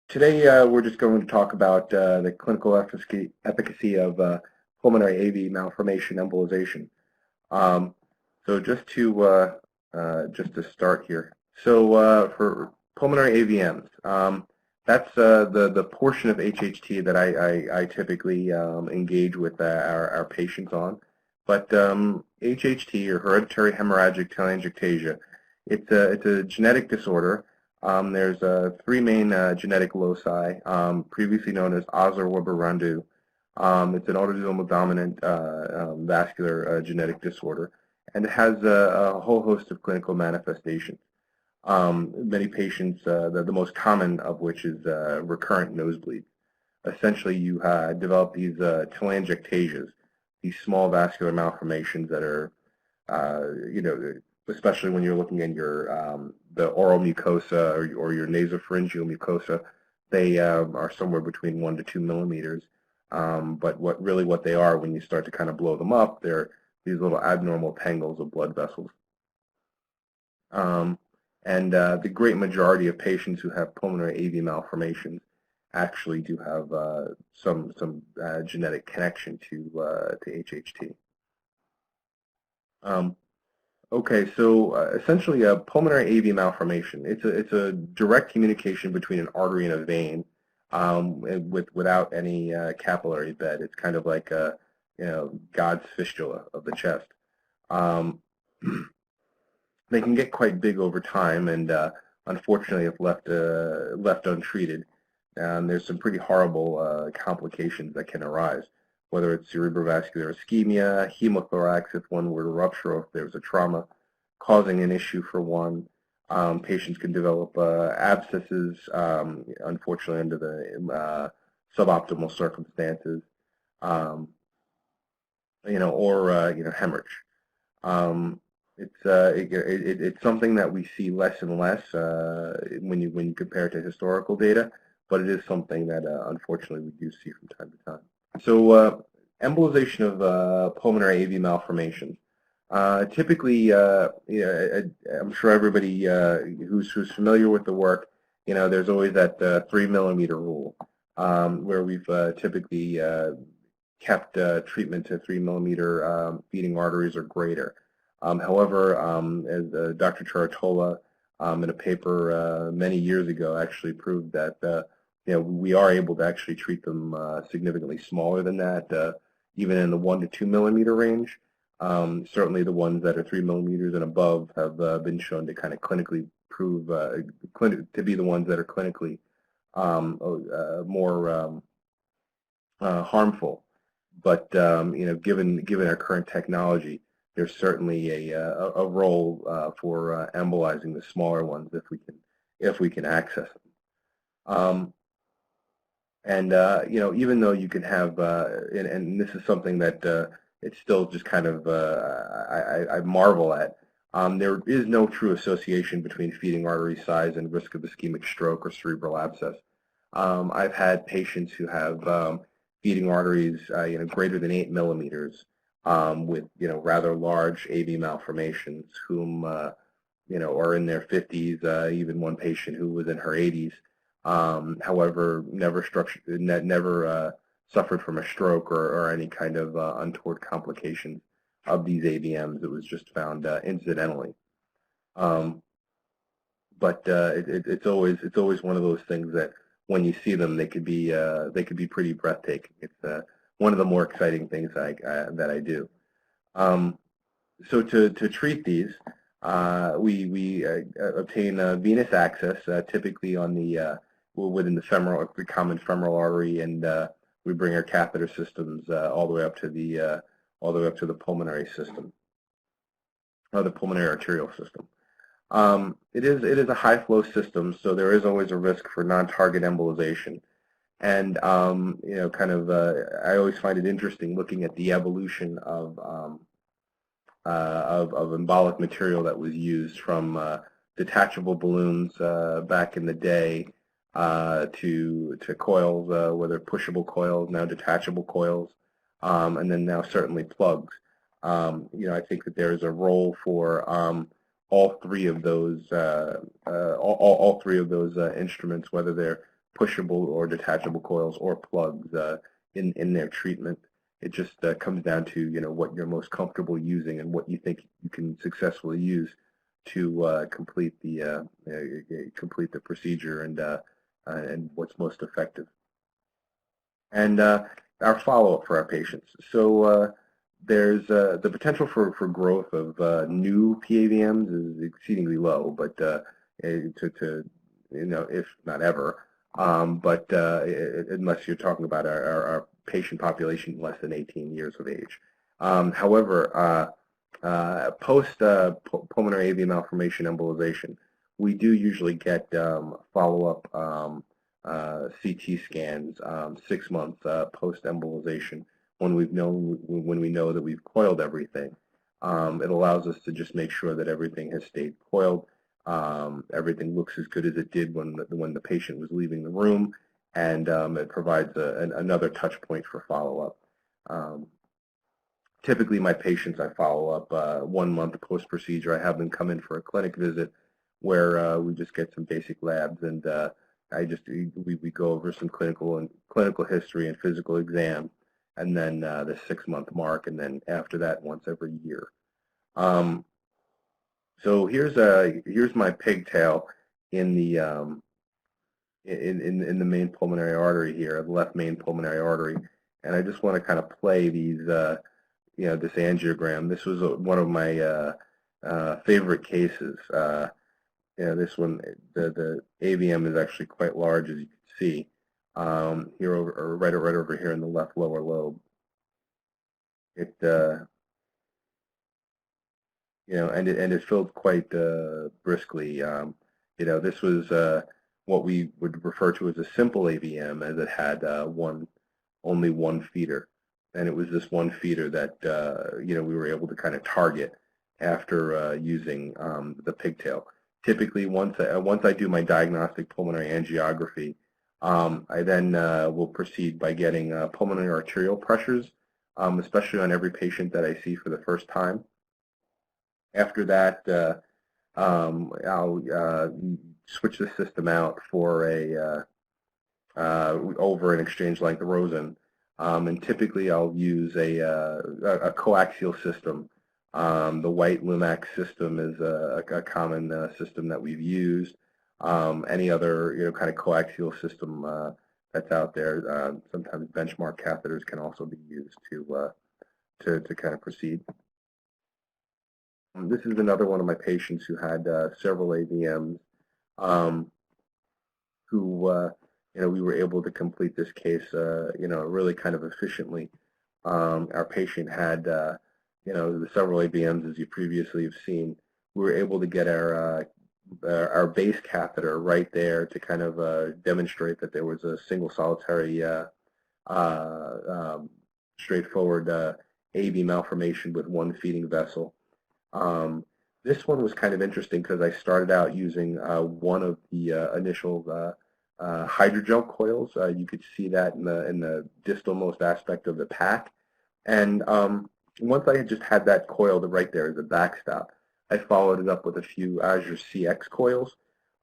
Today, we're just going to talk about the clinical efficacy of pulmonary AV malformation embolization. Um, so just to start here. For pulmonary AVMs, that's the portion of HHT that I typically engage with our patients on. But HHT, or hereditary hemorrhagic telangiectasia, it's a genetic disorder. There's three main genetic loci, previously known as Osler-Weber-Rendu. It's an autosomal dominant vascular genetic disorder, and it has a whole host of clinical manifestations. Many patients, the most common of which is recurrent nosebleeds. Essentially, you develop these telangiectasias, these small vascular malformations that are, especially when you're looking at your the oral mucosa or your nasopharyngeal mucosa, they are somewhere between 1 to 2 millimeters. But what they are, when you start to kind of blow them up, they're these little abnormal tangles of blood vessels. The great majority of patients who have pulmonary AV malformations actually do have some genetic connection to HHT. Okay, so essentially a pulmonary AV malformation, it's a direct communication between an artery and a vein without any capillary bed. It's kind of like God's fistula of the chest. They can get quite big over time, and unfortunately, if left untreated, there's some pretty horrible complications that can arise, whether it's cerebrovascular ischemia, hemothorax if one were to rupture, or if there's a trauma causing an issue for one. Patients can develop abscesses, unfortunately, under the suboptimal circumstances, or hemorrhage. It's something that we see less and less when you compare it to historical data, but it is something that unfortunately we do see from time to time. So embolization of pulmonary AV malformations. Typically, I'm sure everybody who's familiar with the work, there's always that 3 millimeter rule, where we've typically kept treatment to 3 millimeter feeding arteries or greater. However, as Dr. Charatola in a paper many years ago actually proved that we are able to actually treat them significantly smaller than that, even in the 1 to 2 millimeter range. Certainly the ones that are 3 millimeters and above have been shown to kind of clinically prove to be the ones that are clinically more harmful. But given our current technology, there's certainly a role for embolizing the smaller ones if we can access them. Even though you can have, and this is something that it's still just kind of I marvel at. There is no true association between feeding artery size and risk of ischemic stroke or cerebral abscess. I've had patients who have feeding arteries, greater than 8 millimeters, with rather large AV malformations, whom are in their 50s. Even one patient who was in her 80s, however, never suffered from a stroke or any kind of untoward complications of these AVMs. It was just found incidentally. It's always one of those things that when you see them, they could be pretty breathtaking. It's one of the more exciting things that I do. So to treat these, we obtain venous access, typically on within the common femoral artery, and we bring our catheter systems all the way up to the pulmonary system, or the pulmonary arterial system. It is a high flow system, so there is always a risk for non-target embolization. And I always find it interesting looking at the evolution of embolic material that was used from detachable balloons back in the day to coils, whether pushable coils, now detachable coils, and then now certainly plugs. I think that there is a role for all three of those instruments, whether they're pushable or detachable coils or plugs in their treatment. It just comes down to what you're most comfortable using and what you think you can successfully use to complete the procedure and what's most effective. And our follow-up for our patients. So there's the potential for growth of new PAVMs is exceedingly low, but if not ever, unless you're talking about our patient population less than 18 years of age. However, post pulmonary AV malformation embolization, we do usually get follow-up CT scans 6 months post embolization when we know that we've coiled everything. It allows us to just make sure that everything has stayed coiled. Everything looks as good as it did when the patient was leaving the room, and it provides another touch point for follow-up. Typically, my patients I follow up 1 month post-procedure. I have them come in for a clinic visit where we just get some basic labs, and we go over some clinical history and physical exam, and then the 6-month mark, and then after that once every year. So here's my pigtail in the in the main pulmonary artery here, the left main pulmonary artery, and I just want to kind of play these this angiogram. This was one of my favorite cases. This one, the AVM is actually quite large, as you can see here right over here in the left lower lobe. It and it filled quite briskly. This was what we would refer to as a simple AVM, as it had only one feeder, and it was this one feeder that we were able to kind of target after using the pigtail. Typically, once I do my diagnostic pulmonary angiography, I then will proceed by getting pulmonary arterial pressures, especially on every patient that I see for the first time. After that, I'll switch the system out for over an exchange length Rosen, and typically I'll use a coaxial system. The white Lumax system is a common system that we've used. Any other kind of coaxial system that's out there, sometimes benchmark catheters can also be used to kind of proceed. This is another one of my patients who had several AVMs, who we were able to complete this case really kind of efficiently. Our patient had the several AVMs, as you previously have seen. We were able to get our base catheter right there to kind of demonstrate that there was a single solitary straightforward AV malformation with one feeding vessel. This one was kind of interesting because I started out using one of the initial hydrogel coils. You could see that in the distalmost aspect of the pack. And once I had just had that coiled right there as a backstop, I followed it up with a few Azure CX coils.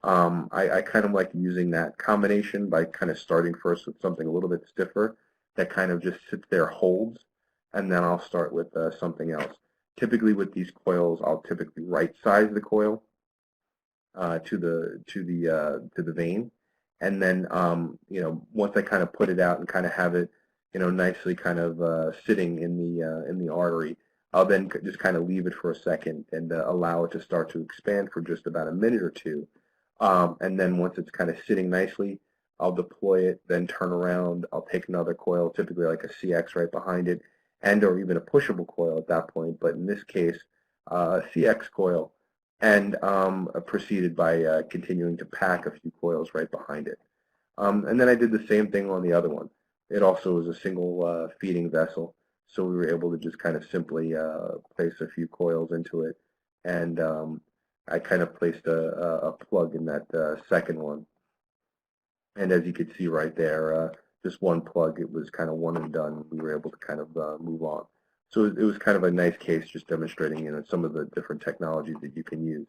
I kind of like using that combination by kind of starting first with something a little bit stiffer that kind of just sits there, holds, and then I'll start with something else. Typically with these coils, I'll typically right size the coil to the vein, and then once I kind of put it out and kind of have it nicely kind of sitting in the artery, I'll then just kind of leave it for a second and allow it to start to expand for just about a minute or two, and then once it's kind of sitting nicely, I'll deploy it, then turn around, I'll take another coil, typically like a CX right behind it, and or even a pushable coil at that point, but in this case, a CX coil, and proceeded by continuing to pack a few coils right behind it. And then I did the same thing on the other one. It also was a single feeding vessel, so we were able to just kind of simply place a few coils into it, and I kind of placed a plug in that second one. And as you could see right there, just one plug, it was kind of one and done. We were able to kind of move on. So it was kind of a nice case just demonstrating some of the different technologies that you can use.